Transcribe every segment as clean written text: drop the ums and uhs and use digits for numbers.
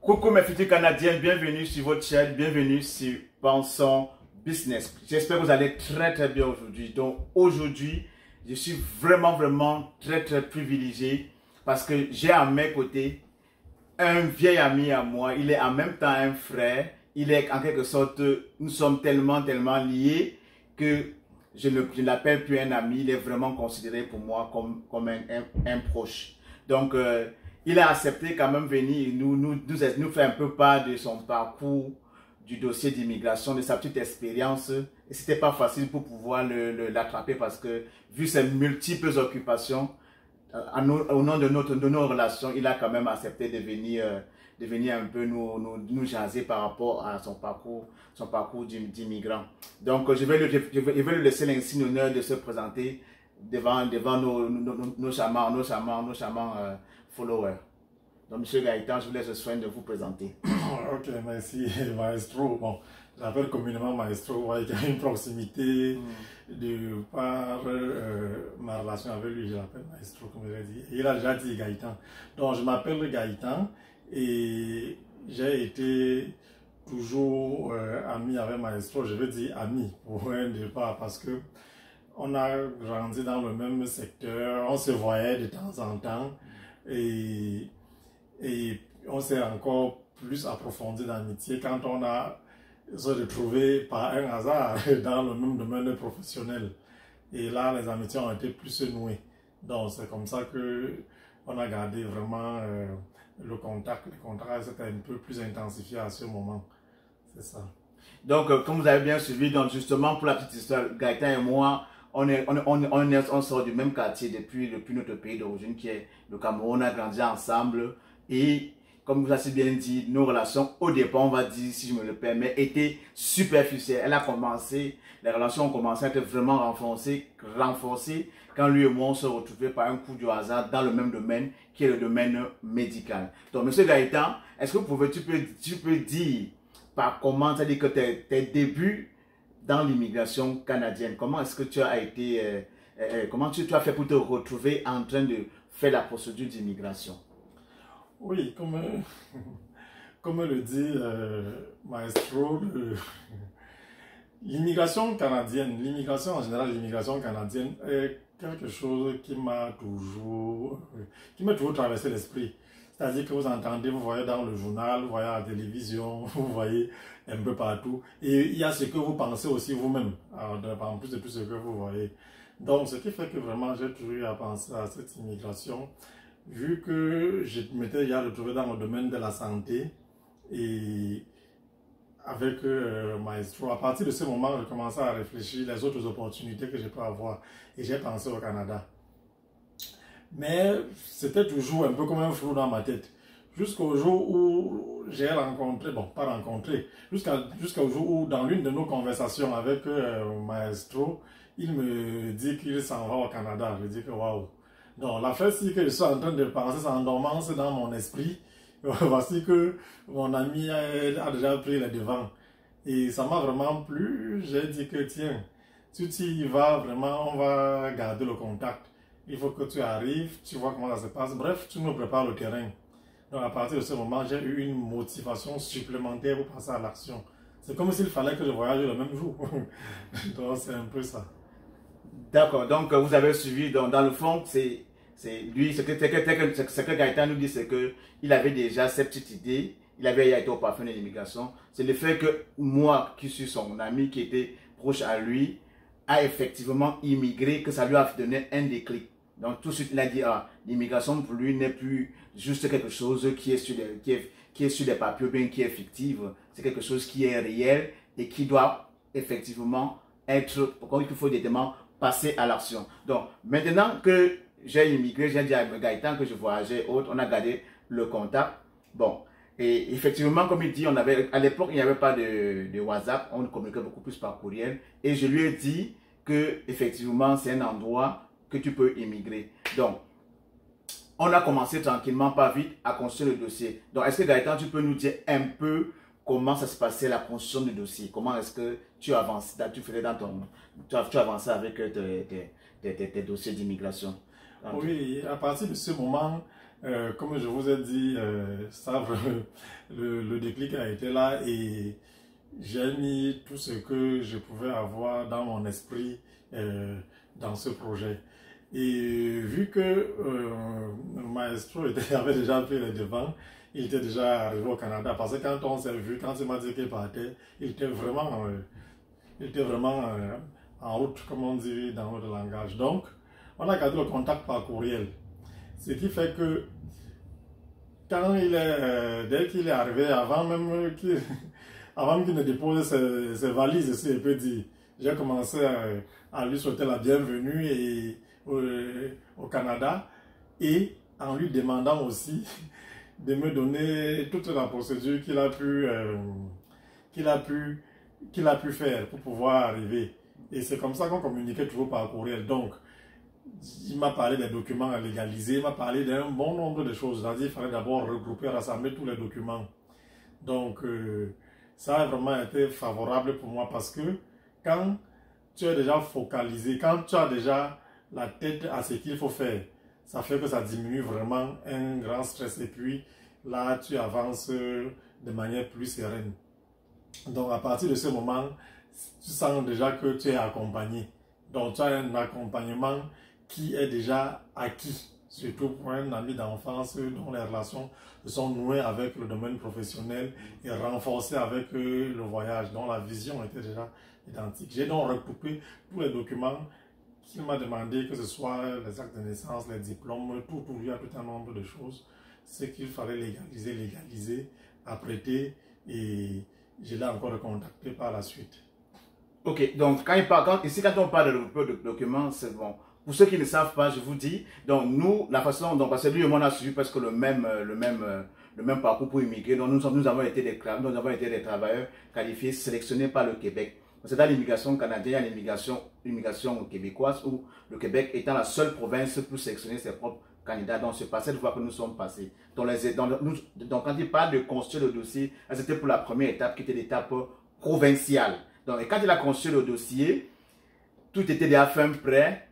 Coucou mes futurs Canadiens, bienvenue sur votre chaîne, bienvenue sur Pensons Business. J'espère que vous allez très bien aujourd'hui. Donc aujourd'hui, je suis vraiment très privilégié parce que j'ai à mes côtés un vieil ami à moi. Il est en même temps un frère. Il est en quelque sorte, nous sommes tellement liés que je ne l'appelle plus un ami. Il est vraiment considéré pour moi comme un proche. Donc, il a accepté quand même venir nous faire un peu part de son parcours, du dossier d'immigration, de sa petite expérience. Et c'était pas facile pour pouvoir l'attraper parce que, vu ses multiples occupations, au nom de nos relations, il a quand même accepté de venir un peu nous jaser par rapport à son parcours d'immigrant. Donc, je vais lui laisser l'insigne honneur de se présenter devant nos charmants followers. Donc, M. Gaëtan, je vous laisse le soin de vous présenter. Ok, merci Maestro. Bon, j'appelle communément Maestro, vous voyez qu'il y a une proximité de par ma relation avec lui, je l'appelle Maestro, comme je l'ai dit. Il a déjà dit Gaëtan. Donc, je m'appelle Gaëtan et j'ai été toujours ami avec Maestro, je veux dire ami pour un départ parce que on a grandi dans le même secteur, on se voyait de temps en temps et on s'est encore plus approfondi d'amitié quand on a se retrouvé par un hasard dans le même domaine professionnel. Et là, les amitiés ont été plus nouées. Donc, c'est comme ça que on a gardé vraiment le contact. Le contact s'était un peu plus intensifié à ce moment. C'est ça. Donc, comme vous avez bien suivi, donc justement, pour la petite histoire, Gaëtan et moi, on sort du même quartier depuis notre pays d'origine qui est le Cameroun. On a grandi ensemble et comme vous avez bien dit, nos relations au départ, on va dire, si je me le permets, étaient superficielles. Les relations ont commencé à être vraiment renforcées quand lui et moi on se retrouvait par un coup du hasard dans le même domaine qui est le domaine médical. Donc, Monsieur Gaëtan, est-ce que tu peux dire par comment, c'est-à-dire que tes débuts dans l'immigration canadienne, comment est-ce que tu as été, comment tu as fait pour te retrouver en train de faire la procédure d'immigration? Oui, comme le dit Maestro, l'immigration canadienne, l'immigration en général, l'immigration canadienne est quelque chose qui m'a toujours traversé l'esprit. C'est-à-dire que vous entendez, vous voyez dans le journal, vous voyez à la télévision, vous voyez un peu partout. Et il y a ce que vous pensez aussi vous-même, en plus de tout ce que vous voyez. Donc, ce qui fait que vraiment, j'ai toujours eu à penser à cette immigration, vu que je m'étais déjà retrouvé dans le domaine de la santé. Et avec Maestro, à partir de ce moment, j'ai commencé à réfléchir les autres opportunités que je peux avoir. Et j'ai pensé au Canada. Mais c'était toujours un peu comme un flou dans ma tête. Jusqu'au jour où j'ai rencontré, bon, pas rencontré, jusqu'au jour où dans l'une de nos conversations avec Maestro, il me dit qu'il s'en va au Canada. Je dis que waouh. Donc l'affaire, c'est que je suis en train de penser ça en dormance dans mon esprit. Voici que mon ami a déjà pris les devants. Et ça m'a vraiment plu. J'ai dit que tiens, si tu y vas, vraiment, on va garder le contact. Il faut que tu arrives, tu vois comment ça se passe. Bref, tu nous prépares le terrain. Donc à partir de ce moment, j'ai eu une motivation supplémentaire pour passer à l'action. C'est comme s'il fallait que je voyage le même jour. Donc c'est un peu ça. D'accord, donc vous avez suivi, donc, dans le fond, c'est lui, ce que Gaëtan nous dit, c'est qu'il avait déjà cette petite idée, il avait été au parfum de l'immigration. C'est le fait que moi, qui suis son ami, qui était proche à lui, a effectivement immigré, que ça lui a donné un déclic. Donc tout de suite, il a dit, ah, l'immigration pour lui n'est plus juste quelque chose qui est sur des papiers, bien qui est fictif. C'est quelque chose qui est réel et qui doit effectivement être, comme il faut directement passer à l'action. Donc maintenant que j'ai immigré, j'ai dit à Gaëtan que je voyageais autre, on a gardé le contact. Bon, et effectivement, comme il dit, à l'époque, il n'y avait pas de WhatsApp, on communiquait beaucoup plus par courriel. Et je lui ai dit que effectivement, c'est un endroit que tu peux immigrer. Donc, on a commencé tranquillement, pas vite, à construire le dossier. Donc, est-ce que Gaëtan, tu peux nous dire un peu comment ça se passait la construction du dossier? Comment est-ce que tu avances, tu avançais avec tes dossiers d'immigration? Oui, à partir de ce moment, comme je vous ai dit, le déclic a été là et j'ai mis tout ce que je pouvais avoir dans mon esprit dans ce projet. Et vu que Maestro avait déjà pris les devants, il était déjà arrivé au Canada, parce que quand on s'est vu, quand il m'a dit qu'il partait, il était vraiment en route, comme on dit dans notre langage. Donc, on a gardé le contact par courriel. Ce qui fait que quand dès qu'il est arrivé, avant même qu'il ne dépose ses valises ici, il peut dire, j'ai commencé à lui souhaiter la bienvenue au Canada et en lui demandant aussi de me donner toute la procédure qu'il a pu faire pour pouvoir arriver. Et c'est comme ça qu'on communiquait toujours par courriel. Donc, il m'a parlé des documents à légaliser, il m'a parlé d'un bon nombre de choses. C'est-à-dire qu'il fallait d'abord regrouper, rassembler tous les documents. Donc, ça a vraiment été favorable pour moi parce que quand tu es déjà focalisé, quand tu as déjà la tête à ce qu'il faut faire, ça fait que ça diminue vraiment un grand stress et puis là, tu avances de manière plus sereine. Donc, à partir de ce moment, tu sens déjà que tu es accompagné. Donc, tu as un accompagnement qui est déjà acquis, surtout pour un ami d'enfance dont les relations se sont nouées avec le domaine professionnel et renforcées avec le voyage, dont la vision était déjà identique. J'ai donc recoupé tous les documents qu'il m'a demandé, que ce soit les actes de naissance, les diplômes, tout, il y a tout un nombre de choses. Ce qu'il fallait légaliser, apprêter et je l'ai encore recontacté par la suite. Ok, donc quand on parle de documents, c'est bon. Pour ceux qui ne savent pas, je vous dis, donc nous, la façon dont, parce que lui et moi on a suivi presque le même parcours pour immigrer, donc nous avons été des travailleurs qualifiés, sélectionnés par le Québec. C'est dans l'immigration canadienne, il y a l'immigration québécoise, où le Québec étant la seule province pour sélectionner ses propres candidats. Donc c'est par cette voie que nous sommes passés. Donc quand il parle de construire le dossier, c'était pour la première étape qui était l'étape provinciale. Donc et quand il a construit le dossier, tout était déjà fin prêt.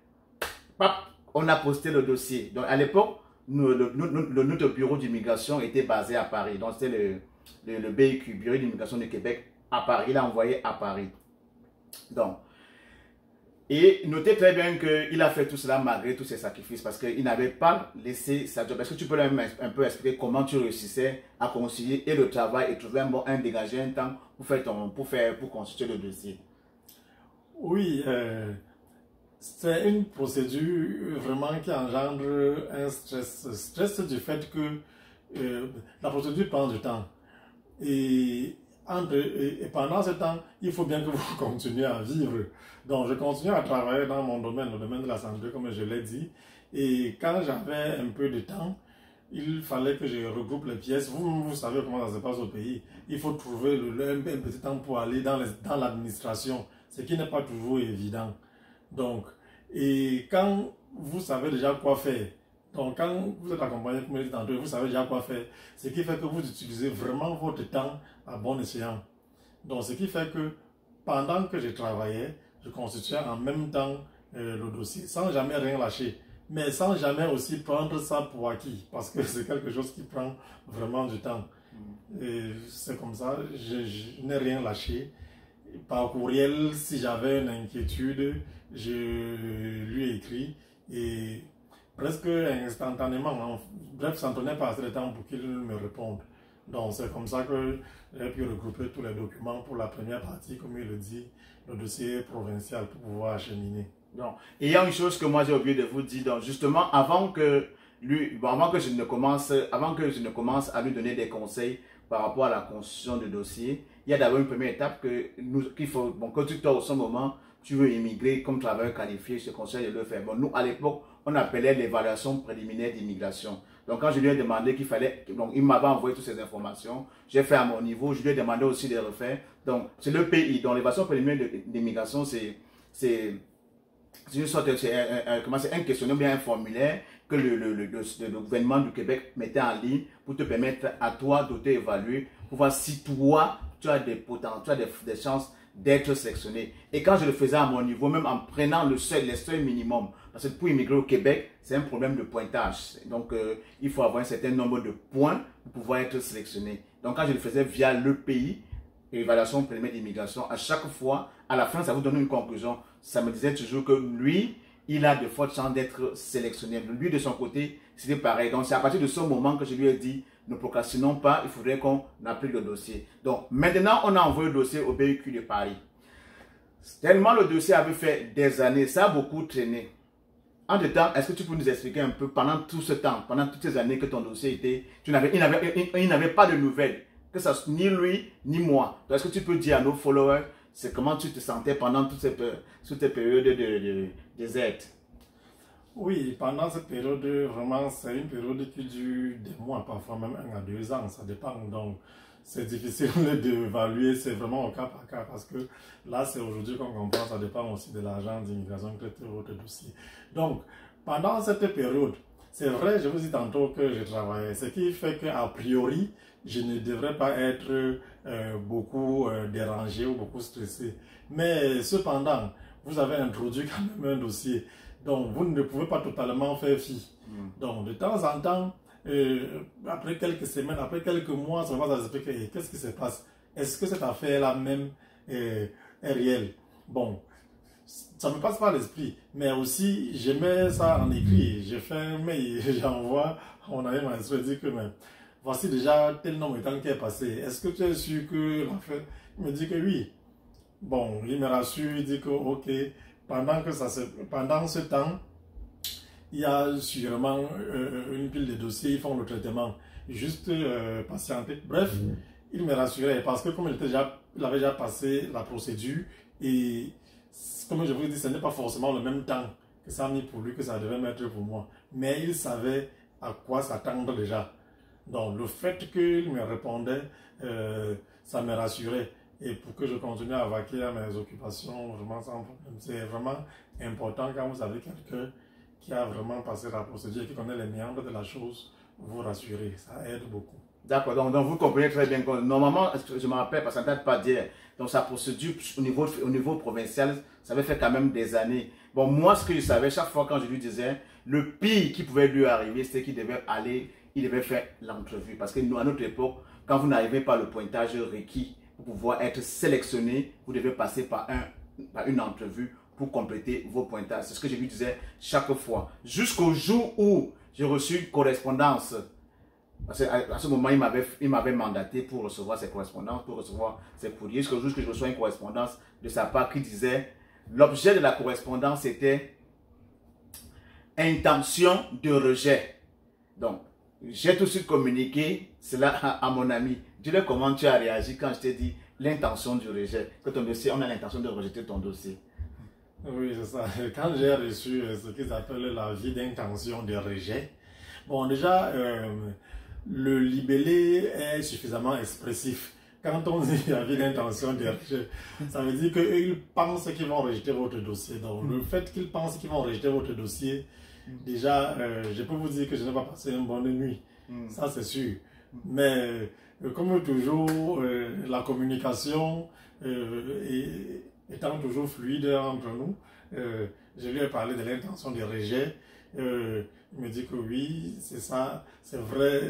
On a posté le dossier. Donc à l'époque, notre bureau d'immigration était basé à Paris. Donc c'était le BIQ, Bureau d'immigration du Québec, à Paris. Il a envoyé à Paris. Donc, et notez très bien qu'il a fait tout cela malgré tous ses sacrifices parce qu'il n'avait pas laissé sa job. Est-ce que tu peux même un peu expliquer comment tu réussissais à concilier et le travail et trouver dégager un temps pour constituer le dossier? Oui, c'est une procédure vraiment qui engendre un stress du fait que la procédure prend du temps. Et pendant ce temps, il faut bien que vous continuiez à vivre. Donc, je continue à travailler dans mon domaine, le domaine de la santé, comme je l'ai dit. Et quand j'avais un peu de temps, il fallait que je regroupe les pièces. Vous savez comment ça se passe au pays. Il faut trouver un petit temps pour aller dans l'administration, ce qui n'est pas toujours évident. Donc, et quand vous savez déjà quoi faire, donc quand vous êtes accompagné, comme je l'ai dit tantôt, vous savez déjà quoi faire, ce qui fait que vous utilisez vraiment votre temps à bon escient. Donc ce qui fait que pendant que je travaillais, je constituais en même temps le dossier, sans jamais rien lâcher, mais sans jamais aussi prendre ça pour acquis, parce que c'est quelque chose qui prend vraiment du temps. Et c'est comme ça, je n'ai rien lâché. Par courriel, si j'avais une inquiétude, je lui ai écrit et presque instantanément, bref, ça ne prenait pas assez de temps pour qu'il me réponde. Donc c'est comme ça que j'ai pu regrouper tous les documents pour la première partie, comme il le dit, le dossier provincial pour pouvoir acheminer. Donc, et il y a une chose que moi j'ai oublié de vous dire, donc justement avant que je ne commence à lui donner des conseils par rapport à la constitution du dossier, il y a d'abord une première étape qu'il faut, que toi au son moment, tu veux immigrer comme travailleur qualifié, je te conseille de le faire. Bon, nous à l'époque, on appelait l'évaluation préliminaire d'immigration. Donc quand je lui ai demandé qu'il fallait, donc il m'avait envoyé toutes ces informations, j'ai fait à mon niveau, je lui ai demandé aussi de refaire. Donc c'est le pays, donc l'évaluation préliminaire d'immigration, c'est une sorte, c'est un questionnaire, bien un formulaire que le gouvernement du Québec mettait en ligne pour te permettre à toi d'auto-évaluer, pour voir si toi, tu as des potentiels, tu as des chances d'être sélectionné. Et quand je le faisais à mon niveau, même en prenant les seuils minimum Parce que pour immigrer au Québec, c'est un problème de pointage. Donc, il faut avoir un certain nombre de points pour pouvoir être sélectionné. Donc, quand je le faisais via le pays, évaluation préliminaire d'immigration, à chaque fois, à la fin, ça vous donne une conclusion. Ça me disait toujours que lui, il a de fortes chances d'être sélectionné. Lui, de son côté, c'était pareil. Donc, c'est à partir de ce moment que je lui ai dit, ne procrastinons pas, il faudrait qu'on applique le dossier. Donc, maintenant, on a envoyé le dossier au BUQ de Paris. Tellement le dossier avait fait des années, ça a beaucoup traîné. Entre-temps, est-ce que tu peux nous expliquer un peu, pendant tout ce temps, pendant toutes ces années que ton dossier était, il n'avait pas de nouvelles, que ça ni lui, ni moi. Est-ce que tu peux dire à nos followers, c'est comment tu te sentais pendant toutes ces périodes de désert? Oui, pendant cette période, vraiment, c'est une période qui dure des mois, parfois même 1 à 2 ans, ça dépend. Donc, c'est difficile d'évaluer, c'est vraiment au cas par cas, parce que là, c'est aujourd'hui qu'on comprend, ça dépend aussi de l'agence d'immigration qui traite votre dossier. Donc, pendant cette période, c'est vrai, je vous dis tantôt que je travaillais, ce qui fait qu'a priori, je ne devrais pas être beaucoup dérangé ou beaucoup stressé. Mais cependant, vous avez introduit quand même un dossier. Donc, vous ne pouvez pas totalement faire fi. Donc, de temps en temps, après quelques semaines, après quelques mois, ça va s'expliquer qu'est-ce qui se passe. Est-ce que cette affaire-là même est réelle? Bon, ça me passe par l'esprit. Mais aussi, je mets ça en écrit. Je fais un mail, j'envoie. On avait ma dit que mais, voici déjà tel nombre de temps qui est passé. Est-ce que tu es sûr que l'affaire? Il me dit que oui. Bon, il me rassure, il dit que ok. Pendant ce temps, il y a sûrement une pile de dossiers, ils font le traitement. Juste patienter. Bref, il me rassurait parce que comme il avait déjà passé la procédure et comme je vous l'ai dit, ce n'est pas forcément le même temps que ça a mis pour lui que ça devait mettre pour moi. Mais il savait à quoi s'attendre déjà. Donc le fait qu'il me répondait, ça me rassurait. Et pour que je continue à vaquer à mes occupations, vraiment sans problème. C'est vraiment important quand vous avez quelqu'un qui a vraiment passé la procédure, qui connaît les méandres de la chose, vous rassurez. Ça aide beaucoup. D'accord, donc vous comprenez très bien que normalement, je me rappelle, parce que ça ne date pas d'hier, donc sa procédure au niveau provincial, ça avait fait quand même des années. Bon, moi, ce que je savais, chaque fois quand je lui disais, le pire qui pouvait lui arriver, c'était qu'il devait aller, il devait faire l'entrevue. Parce que nous, à notre époque, quand vous n'arrivez pas au pointage requis pour pouvoir être sélectionné, vous devez passer par une entrevue pour compléter vos pointages. C'est ce que je lui disais chaque fois. Jusqu'au jour où j'ai reçu une correspondance. Parce qu'à ce moment, il m'avait mandaté pour recevoir ses correspondances, pour recevoir ses courriers. Jusqu'au jour que je reçois une correspondance de sa part qui disait, l'objet de la correspondance était intention de rejet. Donc, j'ai tout de suite communiqué cela à mon ami. Dis-le comment tu as réagi quand je t'ai dit l'intention du rejet. Que ton dossier, on a l'intention de rejeter ton dossier. Oui, c'est ça. Quand j'ai reçu ce qu'ils appellent l'avis d'intention de rejet, bon, déjà, le libellé est suffisamment expressif. Quand on dit avis d'intention de rejet, ça veut dire qu'ils pensent qu'ils vont rejeter votre dossier. Donc, le fait qu'ils pensent qu'ils vont rejeter votre dossier, déjà, je peux vous dire que je n'ai pas passé une bonne nuit. Ça, c'est sûr. Mais, comme toujours, la communication étant toujours fluide entre nous, je lui ai parlé de l'intention de rejet. Il me dit que oui, c'est ça, c'est vrai,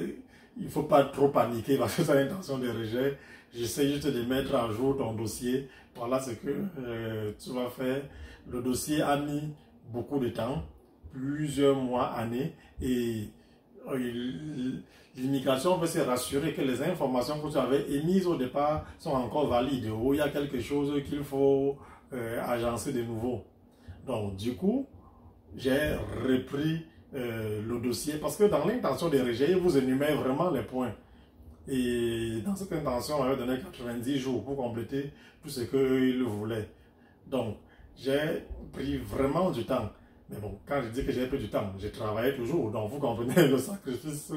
il ne faut pas trop paniquer parce que c'est l'intention de rejet. J'essaie juste de mettre à jour ton dossier. Voilà ce que tu vas faire. Le dossier a mis beaucoup de temps, plusieurs mois, années, et l'immigration veut se rassurer que les informations que tu avais émises au départ sont encore valides, ou il y a quelque chose qu'il faut agencer de nouveau. Donc, du coup, j'ai repris le dossier parce que dans l'intention de rejet, il vous énumère vraiment les points. Et dans cette intention, on avait donné 90 jours pour compléter tout ce qu'il voulait. Donc, j'ai pris vraiment du temps. Mais bon, quand je dis que j'ai pris du temps, j'ai travaillé toujours. Donc, vous comprenez le sacrifice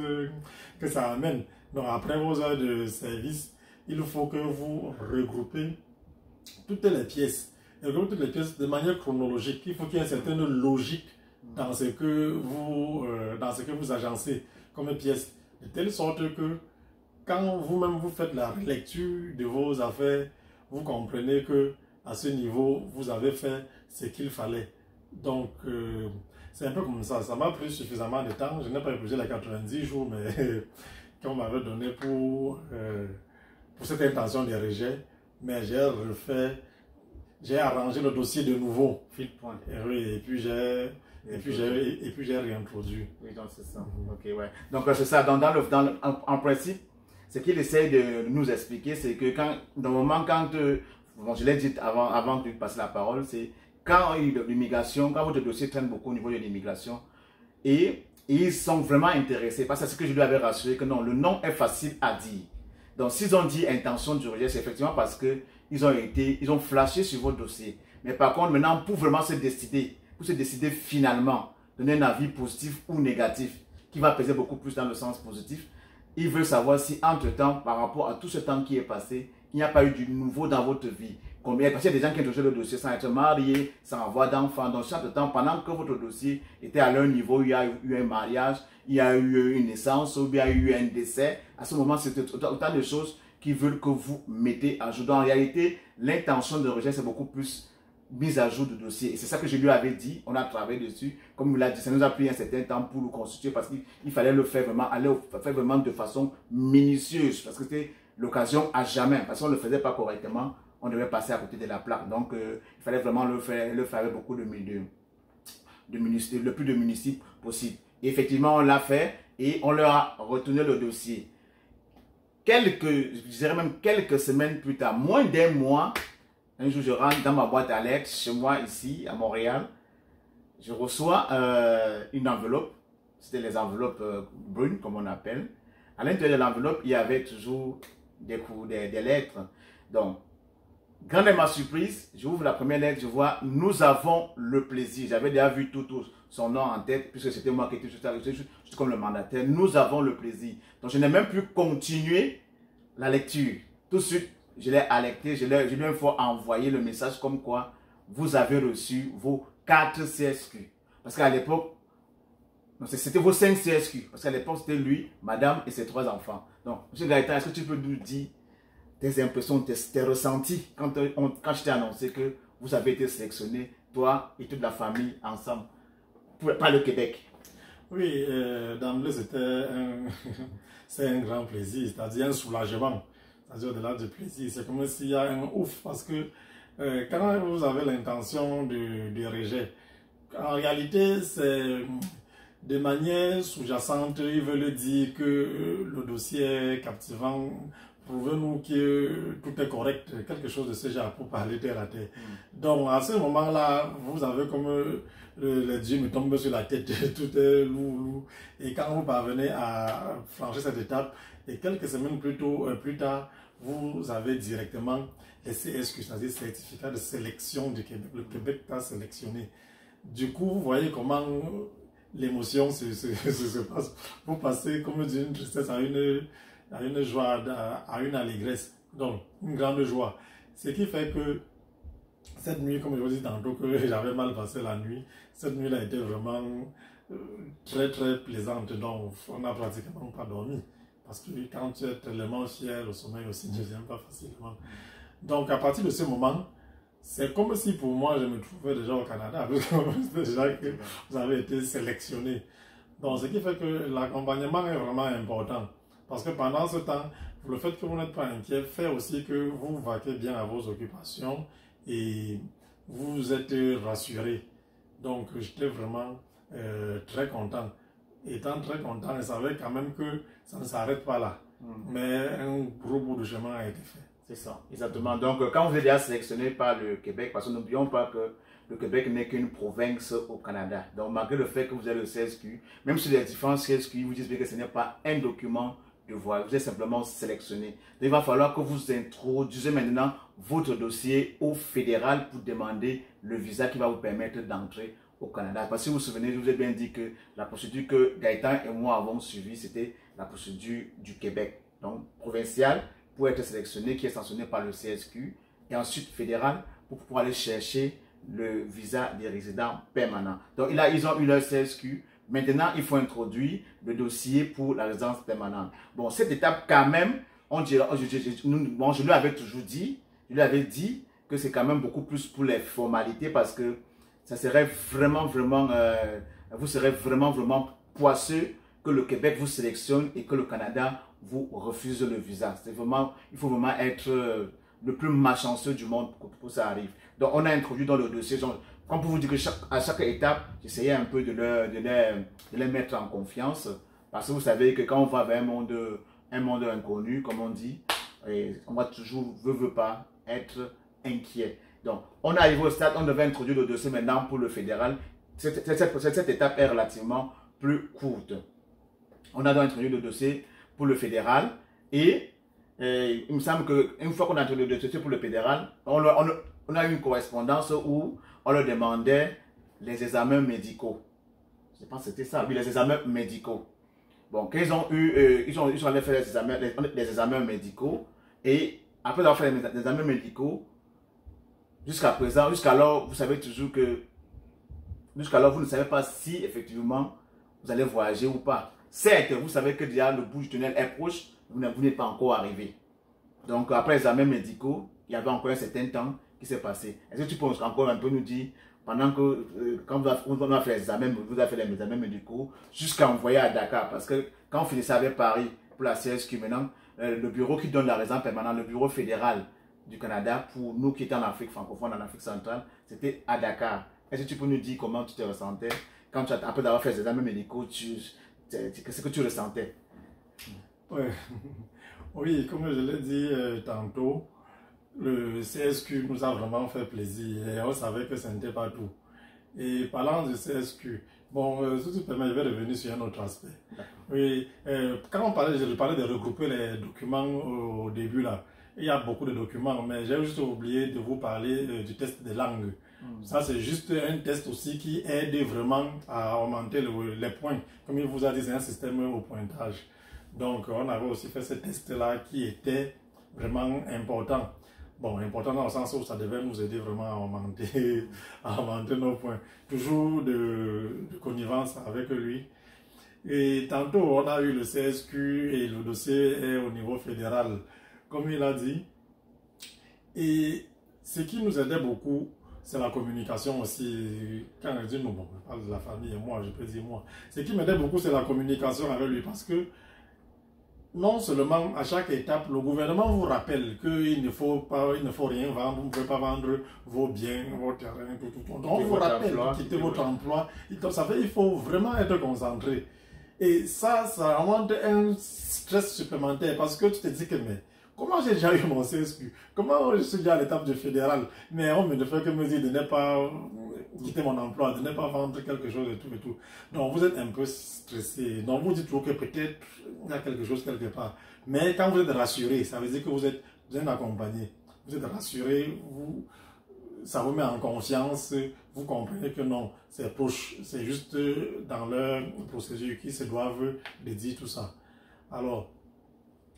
que ça amène. Donc, après vos heures de service, il faut que vous regroupez toutes les pièces. Et regroupez toutes les pièces de manière chronologique. Il faut qu'il y ait une certaine logique dans ce que vous agencez comme pièces. De telle sorte que quand vous-même vous faites la lecture de vos affaires, vous comprenez que à ce niveau, vous avez fait ce qu'il fallait. Donc, c'est un peu comme ça. Ça m'a pris suffisamment de temps. Je n'ai pas épuisé les 90 jours, mais qu'on m'avait donné pour cette intention de rejet. Mais j'ai refait, j'ai arrangé le dossier de nouveau. Fil point. Et oui, et puis j'ai réintroduit. Oui, donc c'est ça. Ok, ouais. Donc c'est ça. En principe, ce qu'il essaie de nous expliquer, c'est que normalement, bon, je l'ai dit avant de passer la parole, c'est quand l'immigration, quand votre dossier traîne beaucoup au niveau de l'immigration, et ils sont vraiment intéressés, parce que c'est ce que je lui avais rassuré, que non, le nom est facile à dire. Donc s'ils ont dit intention du rejet, c'est effectivement parce qu'ils ont flashé sur votre dossier. Mais par contre, maintenant, pour vraiment se décider finalement, donner un avis positif ou négatif, qui va peser beaucoup plus dans le sens positif, il veut savoir si entre-temps, par rapport à tout ce temps qui est passé, il n'y a pas eu du nouveau dans votre vie. Combien? Parce qu'il y a des gens qui ont touché le dossier sans être mariés, sans avoir d'enfants. Donc, chaque temps, pendant que votre dossier était à leur niveau, il y a eu un mariage, il y a eu une naissance, ou bien il y a eu un décès. À ce moment, c'est autant de choses qui veulent que vous mettez à jour. Donc, en réalité, l'intention de rejet, c'est beaucoup plus mise à jour du dossier. Et c'est ça que je lui avais dit. On a travaillé dessus. Comme il l'a dit, ça nous a pris un certain temps pour le constituer parce qu'il fallait le faire vraiment de façon minutieuse. Parce que c'était l'occasion à jamais. Parce qu'on ne le faisait pas correctement, on devait passer à côté de la plaque. Donc, il fallait vraiment le faire avec beaucoup le plus de municipes possible. Et effectivement, on l'a fait et on leur a retourné le dossier. Je dirais même quelques semaines plus tard, moins d'un mois, un jour, je rentre dans ma boîte à lettres, chez moi, ici, à Montréal. Je reçois une enveloppe. C'était les enveloppes brunes, comme on appelle. À l'intérieur de l'enveloppe, il y avait toujours des lettres. Donc, grande est ma surprise, j'ouvre la première lettre, je vois « Nous avons le plaisir ». J'avais déjà vu tout son nom en tête, puisque c'était moi qui étais juste comme le mandataire. « Nous avons le plaisir ». Donc, je n'ai même plus continué la lecture. Tout de suite, je l'ai alerté, je lui ai une fois envoyé le message comme quoi vous avez reçu vos 4 CSQ. Parce qu'à l'époque, c'était vos 5 CSQ. Parce qu'à l'époque, c'était lui, madame et ses 3 enfants. Donc, M. Gaëtan, est-ce que tu peux nous dire tes impressions, tes ressentis quand je t'ai annoncé que vous avez été sélectionné, toi et toute la famille ensemble, par le Québec? Oui, d'emblée, c'est un grand plaisir, c'est-à-dire un soulagement. C'est-à-dire au-delà du plaisir, c'est comme s'il y a un ouf, parce que quand vous avez l'intention de rejet, en réalité, c'est de manière sous-jacente, ils veulent dire que le dossier est captivant, prouvez-nous que tout est correct, quelque chose de ce genre pour parler terre à terre. Donc à ce moment-là, vous avez comme les dieux me tombent sur la tête, tout est lourd. Et quand vous parvenez à franchir cette étape, et quelques semaines plus tard, vous avez directement les CSQ, c'est-à-dire certificat de sélection du Québec. Le Québec t'a sélectionné. Du coup, vous voyez comment l'émotion se passe. Vous passez comme d'une tristesse à une joie, à une allégresse. Donc, une grande joie. Ce qui fait que cette nuit, comme je vous dis tantôt que j'avais mal passé la nuit, cette nuit-là a été vraiment très très plaisante. Donc, on n'a pratiquement pas dormi. Parce que quand tu es tellement fier, le sommeil aussi ne vient pas facilement. Donc, à partir de ce moment, c'est comme si pour moi, je me trouvais déjà au Canada. C'est déjà que vous avez été sélectionné. Donc, ce qui fait que l'accompagnement est vraiment important. Parce que pendant ce temps, le fait que vous n'êtes pas inquiet fait aussi que vous vaquez bien à vos occupations et vous êtes rassuré. Donc, j'étais vraiment très content. Étant très content, je savais quand même que ça ne s'arrête pas là. Mais un gros bout de chemin a été fait. C'est ça, exactement. Donc, quand vous êtes déjà sélectionné par le Québec, parce que n'oublions pas que le Québec n'est qu'une province au Canada. Donc, malgré le fait que vous avez le CSQ, même si les différents CSQ vous disent que ce n'est pas un document de voyage, vous êtes simplement sélectionné. Donc, il va falloir que vous introduisez maintenant votre dossier au fédéral pour demander le visa qui va vous permettre d'entrer au Canada. Parce que si vous vous souvenez, je vous ai bien dit que la procédure que Gaëtan et moi avons suivie, c'était la procédure du Québec. Donc, provinciale, pour être sélectionné, qui est sanctionné par le CSQ, et ensuite fédéral, pour pouvoir aller chercher le visa des résidents permanents. Donc, ils ont eu leur CSQ. Maintenant, il faut introduire le dossier pour la résidence permanente. Bon, cette étape, quand même, je lui avais toujours dit, que c'est quand même beaucoup plus pour les formalités parce que ça serait vraiment, vraiment, vous serez vraiment, vraiment poisseux que le Québec vous sélectionne et que le Canada vous refuse le visa. C'est vraiment, il faut vraiment être le plus malchanceux du monde pour que ça arrive. Donc, on a introduit dans le dossier, genre, comme pour vous dire que à chaque étape, j'essayais un peu de les mettre en confiance. Parce que vous savez que quand on va vers un monde inconnu, comme on dit, et on va toujours, veut pas, être inquiet. Donc, on arrive au stade, on devait introduire le dossier maintenant pour le fédéral. Cette étape est relativement plus courte. On a donc introduit le dossier pour le fédéral et il me semble qu'une fois qu'on a introduit le dossier pour le fédéral, on a eu une correspondance où on leur demandait les examens médicaux. Je pense que c'était ça, oui, les examens médicaux. Bon, quand ils ont eu, ils sont allés faire les examens médicaux et après avoir fait les examens médicaux, jusqu'à présent, jusqu'alors, vous savez toujours que, jusqu'alors, vous ne savez pas si effectivement vous allez voyager ou pas. Certes, vous savez que déjà le bout du tunnel est proche, vous n'êtes pas encore arrivé. Donc, après les examens médicaux, il y avait encore un certain temps qui s'est passé. Est-ce que tu peux encore un peu nous dire, pendant que, quand vous avez fait les examens, vous avez fait les examens médicaux, jusqu'à envoyer à Dakar, parce que quand on finissait avec Paris pour la CSQ, maintenant, le bureau qui donne la résidence permanente, le bureau fédéral du Canada, pour nous qui étions en Afrique francophone, en Afrique centrale, c'était à Dakar. Est-ce que tu peux nous dire comment tu te ressentais quand tu as, après d'avoir fait les examens médicaux, qu'est-ce que tu ressentais? Ouais. Oui, comme je l'ai dit tantôt, le CSQ nous a vraiment fait plaisir et on savait que ce n'était pas tout. Et parlant du CSQ, bon, si tu permets, je vais revenir sur un autre aspect. Oui, quand je parlais de regrouper les documents au début là, il y a beaucoup de documents, mais j'ai juste oublié de vous parler du test de langue. Ça, c'est juste un test aussi qui aide vraiment à augmenter les points. Comme il vous a dit, c'est un système au pointage. Donc, on avait aussi fait ce test-là qui était vraiment important. Bon, important dans le sens où ça devait nous aider vraiment à augmenter nos points. Toujours de connivence avec lui. Et tantôt, on a eu le CSQ et le dossier est au niveau fédéral, comme il a dit. Et ce qui nous aidait beaucoup, c'est la communication aussi. Quand je dis nous, bon, je parle de la famille et moi, je peux dire moi. Ce qui m'aidait beaucoup, c'est la communication avec lui parce que non seulement à chaque étape, le gouvernement vous rappelle qu'il ne faut rien vendre, vous ne pouvez pas vendre vos biens, vos terrains, tout. Donc on vous rappelle de quitter votre emploi. Ça fait, il faut vraiment être concentré. Et ça remonte un stress supplémentaire parce que tu te dis que mais comment j'ai déjà eu mon CSQ? Comment je suis déjà à l'étape du fédéral? Mais on ne fait que me dire de ne pas quitter mon emploi, de ne pas vendre quelque chose et tout. Donc vous êtes un peu stressé. Donc vous dites toujours que peut-être il y a quelque chose quelque part. Mais quand vous êtes rassuré, ça veut dire que vous êtes accompagné. Vous êtes rassuré, ça vous met en confiance. Vous comprenez que non, c'est proche. C'est juste dans leur procédure qu'ils se doivent de dire tout ça. Alors,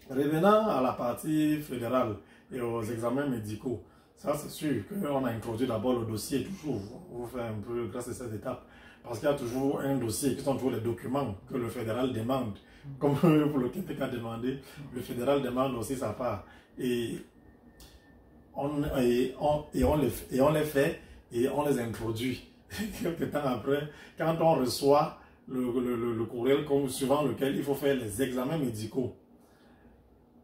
revenant à la partie fédérale et aux examens médicaux, ça c'est sûr qu'on a introduit d'abord le dossier toujours. On vous fait un peu grâce à cette étape. Parce qu'il y a toujours un dossier qui sont toujours les documents que le fédéral demande. Comme pour le Québec a demandé, le fédéral demande aussi sa part. Et on les fait et on les introduit. Quelques temps après, quand on reçoit le courriel suivant lequel il faut faire les examens médicaux,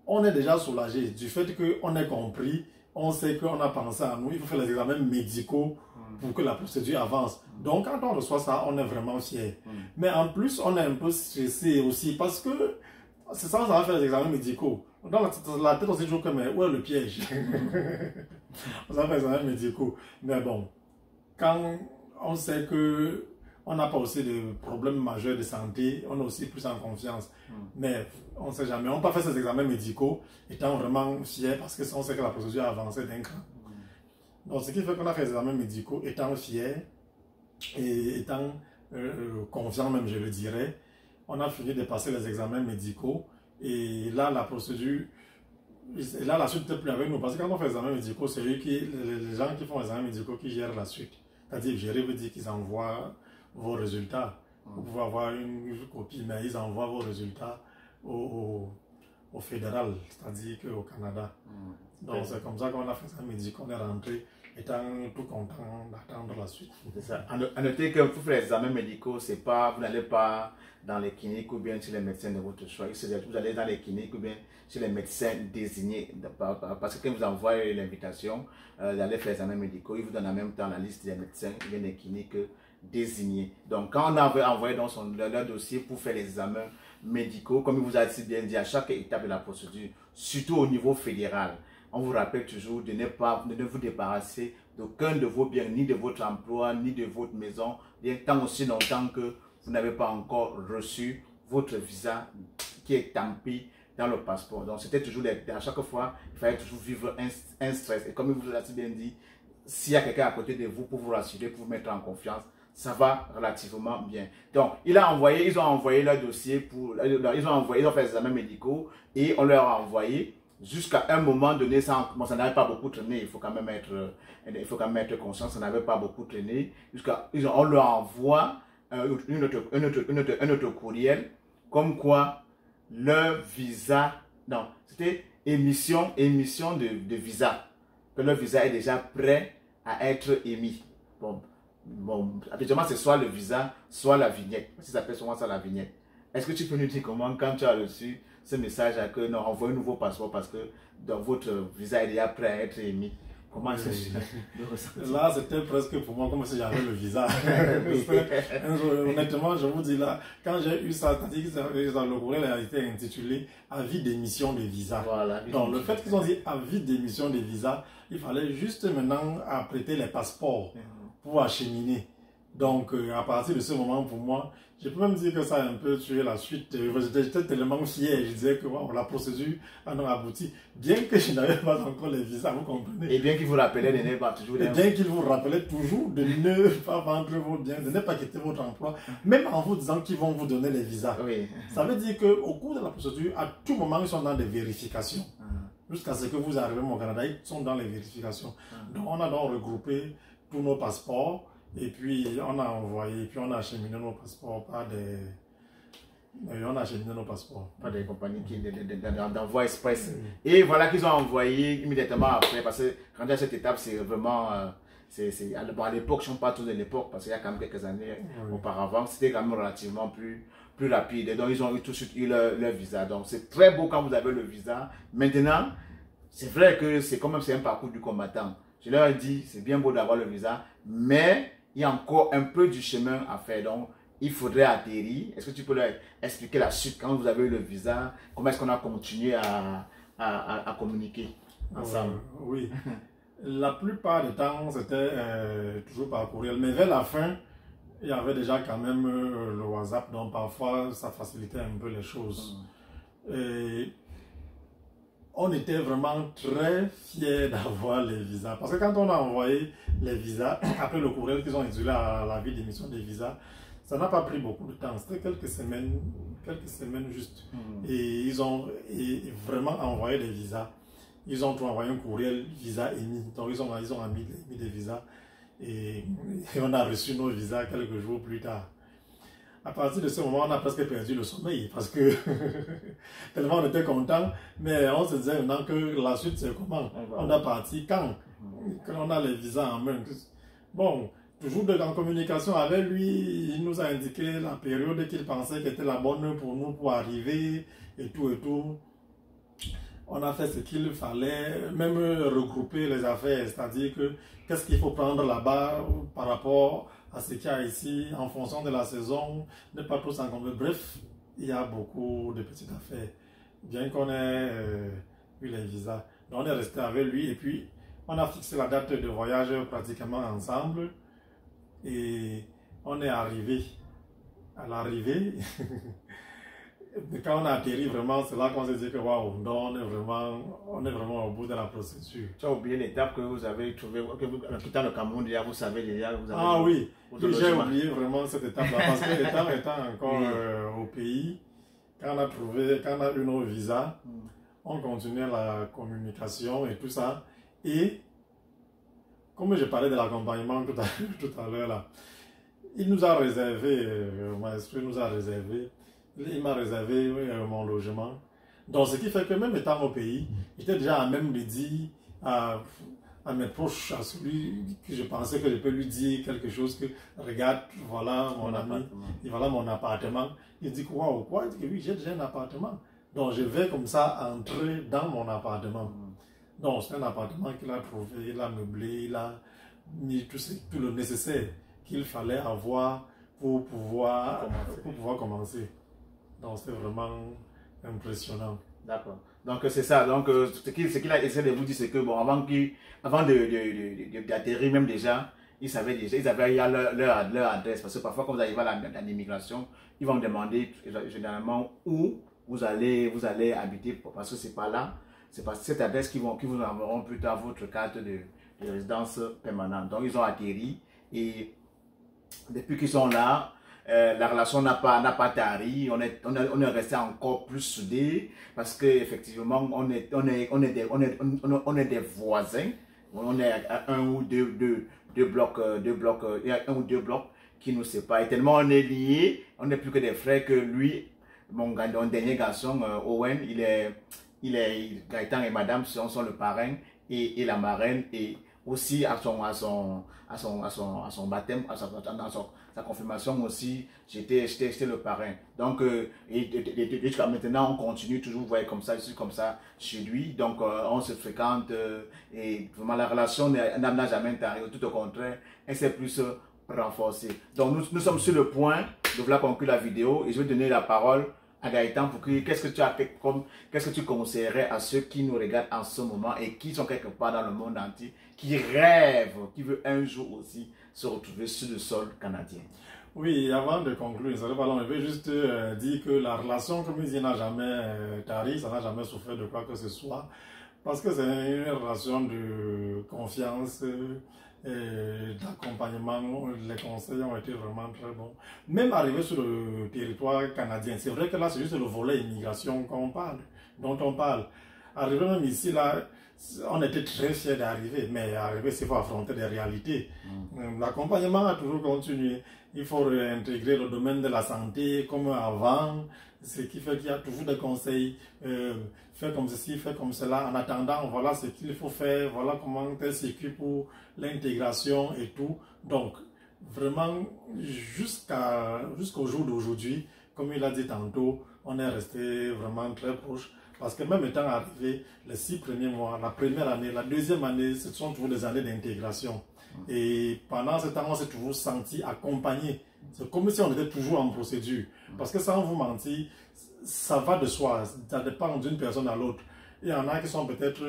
on est déjà soulagé du fait qu'on ait compris, on sait qu'on a pensé à nous, il faut faire les examens médicaux pour que la procédure avance. Donc quand on reçoit ça, on est vraiment fier. Mais en plus, on est un peu stressé aussi parce que c'est ça, ça va faire les examens médicaux. Dans la tête, on se dit toujours que mais où est le piège? On va faire les examens médicaux. Mais bon, quand on sait que on n'a pas aussi de problèmes majeurs de santé, on est aussi plus en confiance. Mais on ne sait jamais. On peut faire ces examens médicaux étant vraiment fiers parce qu'on sait que la procédure a avancé d'un cran. Donc, ce qui fait qu'on a fait les examens médicaux étant fiers et étant confiants même, je le dirais, on a fini de passer les examens médicaux et là, la procédure, et là, la suite n'est plus avec nous parce que quand on fait les examens médicaux, c'est les gens qui font les examens médicaux qui gèrent la suite. C'est-à-dire, gérer veut dire qu'ils envoient vos résultats. Vous pouvez avoir une copie, mais ils envoient vos résultats au fédéral, c'est-à-dire qu'au Canada. Donc c'est comme ça qu'on a fait ça médical, on est rentré. étant tout content d'attendre la suite. C'est ça. À noter que pour faire les examens médicaux, c'est pas, vous n'allez pas dans les cliniques ou bien chez les médecins de votre choix. Vous allez dans les cliniques ou bien chez les médecins désignés. Parce que quand vous envoyez l'invitation d'aller faire les examens médicaux, ils vous donnent en même temps la liste des médecins ou bien des cliniques désignées. Donc, quand on avait envoyé dans leur dossier pour faire les examens médicaux, comme il vous a si bien dit, à chaque étape de la procédure, surtout au niveau fédéral, on vous rappelle toujours de ne vous débarrasser d'aucun de vos biens, ni de votre emploi, ni de votre maison, bien tant aussi longtemps que vous n'avez pas encore reçu votre visa qui est tampé dans le passeport. Donc, c'était toujours, à chaque fois, il fallait toujours vivre un stress. Et comme il vous l'a si bien dit, s'il y a quelqu'un à côté de vous pour vous rassurer, pour vous mettre en confiance, ça va relativement bien. Donc, ils ont envoyé leur dossier, ils ont fait les examens médicaux et on leur a envoyé. Jusqu'à un moment donné, ça n'avait pas beaucoup traîné, il faut quand même être conscient, ça n'avait pas beaucoup traîné. On leur envoie un autre courriel, comme quoi leur visa, non, c'était émission de visa, que leur visa est déjà prêt à être émis. Bon, habituellement c'est soit le visa, soit la vignette, ça s'appelle souvent ça la vignette. Est-ce que tu peux nous dire comment, quand tu as reçu ce message que non, envoyez un nouveau passeport parce que dans votre visa est déjà prêt à être émis? Comment est-ce que là, c'était presque pour moi comme si j'avais le visa. Honnêtement, je vous dis là, quand j'ai eu ça, c'est-à-dire que le courriel a été intitulé avis d'émission de visa. Voilà, donc, le fait qu'ils ont dit avis d'émission de visa, il fallait juste maintenant apprêter les passeports pour acheminer. Donc, à partir de ce moment, pour moi, je peux même dire que ça a un peu tué la suite. J'étais tellement fier. Je disais que wow, la procédure a abouti. Bien que je n'avais pas encore les visas, vous comprenez. Et bien qu'il vous rappelait de ne pas toujours... Et bien qu'il vous rappelait toujours de ne pas vendre vos biens, de ne pas quitter votre emploi, même en vous disant qu'ils vont vous donner les visas. Oui. Ça veut dire qu'au cours de la procédure, à tout moment, ils sont dans des vérifications. Jusqu'à ce que vous arrivez au Canada, ils sont dans les vérifications. Donc, on a donc regroupé tous nos passeports. Et puis, on a envoyé, puis on a acheminé nos passeports par des compagnies d'envoi express. Et voilà qu'ils ont envoyé immédiatement après, parce que quand à cette étape, c'est vraiment... bon, à l'époque, je ne sais pas tous de l'époque, parce qu'il y a quand même quelques années auparavant, c'était quand même relativement plus rapide. Et donc, ils ont tout de suite eu leur visa. Donc, c'est très beau quand vous avez le visa. Maintenant, c'est vrai que c'est quand même un parcours du combattant. Je leur ai dit, c'est bien beau d'avoir le visa, mais il y a encore un peu du chemin à faire. Donc, il faudrait atterrir. Est-ce que tu peux leur expliquer la suite quand vous avez eu le visa? Comment est-ce qu'on a continué à communiquer ensemble? Oui. La plupart du temps, c'était toujours par courriel. Mais vers la fin, il y avait déjà quand même le WhatsApp. Donc, parfois, ça facilitait un peu les choses. Et on était vraiment très fiers d'avoir les visas. Parce que quand on a envoyé les visas, après le courriel qu'ils ont intitulé à la vie d'émission des visas, ça n'a pas pris beaucoup de temps. C'était quelques semaines juste. Et ils ont vraiment envoyé les visas. Ils ont envoyé un courriel visa émis. Donc ils ont mis des visas. Et on a reçu nos visas quelques jours plus tard. À partir de ce moment, on a presque perdu le sommeil parce que tellement on était contents, mais on se disait maintenant que la suite c'est comment? On a parti quand on a les visas en main. Bon, toujours en communication avec lui, il nous a indiqué la période qu'il pensait qu'était la bonne pour nous pour arriver et tout et tout. On a fait ce qu'il fallait, même regrouper les affaires, c'est-à-dire que qu'est-ce qu'il faut prendre là-bas par rapport à ce qu'il y a ici, en fonction de la saison, ne pas trop s'encombrer. Bref, il y a beaucoup de petites affaires. Bien qu'on ait eu les visas. Donc on est resté avec lui et puis on a fixé la date de voyage pratiquement ensemble. Et on est arrivé. À l'arrivée, quand on a atterri vraiment, c'est là qu'on s'est dit que waouh, on est vraiment au bout de la procédure. Tu as oublié l'étape que vous avez trouvée, en quittant le Cameroun, déjà, vous savez déjà. Oui, j'ai oublié vraiment cette étape-là, parce que étant encore au pays, quand on a eu nos visas, on continuait la communication et tout ça. Et comme je parlais de l'accompagnement tout à l'heure là, il nous a réservé, il m'a réservé mon logement. Donc, ce qui fait que même étant au pays, j'étais déjà à même de dire à mes proches, à celui que je pensais que je peux lui dire quelque chose que, regarde, voilà mon ami, et voilà mon appartement. Il dit, waouh, quoi? Il dit, oui, j'ai déjà un appartement. Donc, je vais comme ça entrer dans mon appartement. Donc, c'est un appartement qu'il a trouvé, il a meublé, il a mis tout le nécessaire qu'il fallait avoir pour pouvoir commencer. Donc, c'est vraiment impressionnant. D'accord. Donc, c'est ça. Donc, ce qu'il a essayé de vous dire, c'est que, bon, avant d'atterrir même déjà, ils avaient leur adresse. Parce que parfois, quand vous arrivez à l'immigration, ils vont demander généralement où vous allez habiter. Parce que c'est pas là. C'est pas cette adresse qui vous enverront plus tard votre carte de résidence permanente. Donc, ils ont atterri et depuis qu'ils sont là, la relation n'a pas tari, on est resté encore plus soudés parce qu'effectivement, on est des voisins. On est à un ou deux blocs, il y a un ou deux blocs qui nous séparent. Et tellement on est liés, on n'est plus que des frères que lui, mon dernier garçon, Owen, Gaëtan et madame sont le parrain et la marraine, et aussi à son baptême, à sa confirmation aussi, j'étais le parrain. Donc, jusqu'à maintenant, on continue toujours, vous voyez, comme ça, je suis comme ça chez lui. Donc, on se fréquente et vraiment la relation n'a jamais tari. Tout au contraire, elle s'est plus renforcée. Donc, nous sommes sur le point de vouloir conclure la vidéo et je vais donner la parole à Gaëtan pour que qu'est-ce que tu conseillerais à ceux qui nous regardent en ce moment et qui sont quelque part dans le monde entier, qui rêvent, qui veulent un jour aussi se retrouver sur le sol canadien. Oui, avant de conclure, je vais juste dire que la relation, comme il dit, n'a jamais tari, ça n'a jamais souffert de quoi que ce soit, parce que c'est une relation de confiance, d'accompagnement. Les conseils ont été vraiment très bons. Même arrivé sur le territoire canadien, c'est vrai que là, c'est juste le volet immigration dont on parle. Arrivé même ici, là, on était très fiers d'arriver, mais arriver, c'est faut affronter des réalités. L'accompagnement a toujours continué. Il faut réintégrer le domaine de la santé comme avant, ce qui fait qu'il y a toujours des conseils, fais comme ceci, fais comme cela. En attendant, voilà ce qu'il faut faire, voilà comment tel s'occupe pour l'intégration et tout. Donc, vraiment, jusqu'au jour d'aujourd'hui, comme il a dit tantôt, on est resté vraiment très proche. Parce que même étant arrivé les 6 premiers mois, la première année, la deuxième année, ce sont toujours des années d'intégration. Et pendant ce temps, on s'est toujours senti accompagné. C'est comme si on était toujours en procédure. Parce que sans vous mentir, ça va de soi. Ça dépend d'une personne à l'autre. Il y en a qui sont peut-être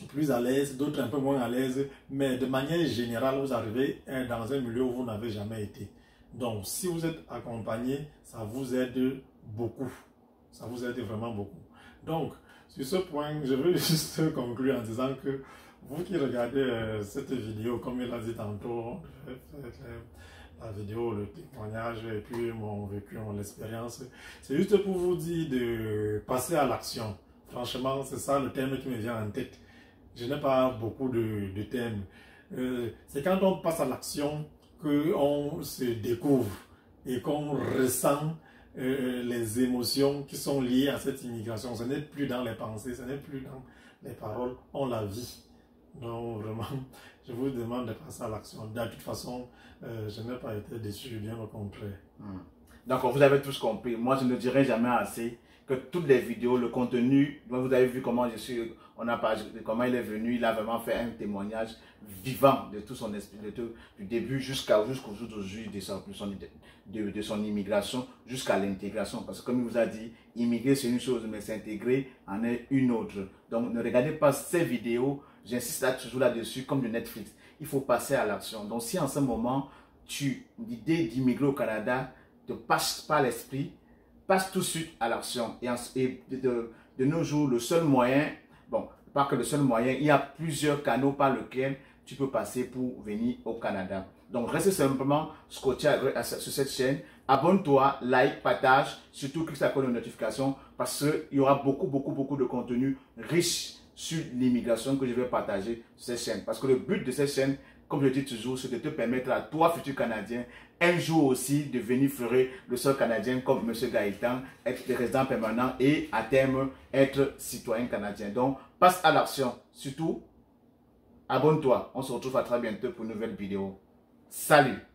plus à l'aise, d'autres un peu moins à l'aise. Mais de manière générale, vous arrivez dans un milieu où vous n'avez jamais été. Donc, si vous êtes accompagné, ça vous aide beaucoup. Ça vous aide vraiment beaucoup. Donc, sur ce point, je veux juste conclure en disant que vous qui regardez cette vidéo, comme il a dit tantôt, la vidéo, le témoignage et puis mon vécu, mon expérience, c'est juste pour vous dire de passer à l'action. Franchement, c'est ça le terme qui me vient en tête. Je n'ai pas beaucoup de thèmes. C'est quand on passe à l'action qu'on se découvre et qu'on ressent les émotions qui sont liées à cette immigration. Ce n'est plus dans les pensées, ce n'est plus dans les paroles, on la vit. Donc vraiment, je vous demande de passer à l'action. De toute façon, je n'ai pas été déçu, bien au contraire. Donc vous avez tous compris. Moi, je ne dirai jamais assez que toutes les vidéos, le contenu, vous avez vu comment comment il est venu, il a vraiment fait un témoignage vivant de tout son esprit, du début jusqu'au jour d'aujourd'hui de son immigration jusqu'à l'intégration. Parce que comme il vous a dit, immigrer c'est une chose, mais s'intégrer en est une autre. Donc ne regardez pas ces vidéos, j'insiste toujours là-dessus, comme de Netflix. Il faut passer à l'action. Donc si en ce moment, l'idée d'immigrer au Canada te passe par l'esprit, passe tout de suite à l'action. Et de nos jours, le seul moyen, bon, pas que le seul moyen, il y a plusieurs canaux par lesquels tu peux passer pour venir au Canada. Donc, reste simplement scotché sur cette chaîne. Abonne-toi, like, partage, surtout clique sur la cloche de notification parce qu'il y aura beaucoup de contenu riche sur l'immigration que je vais partager sur cette chaîne. Parce que le but de cette chaîne, comme je dis toujours, c'est de te permettre à toi, futur Canadien, un jour aussi de venir fleurir le sol canadien comme M. Gaëtan, être résident permanent et à terme être citoyen canadien. Donc, passe à l'action. Surtout, Abonne-toi. On se retrouve à très bientôt pour une nouvelle vidéo. Salut!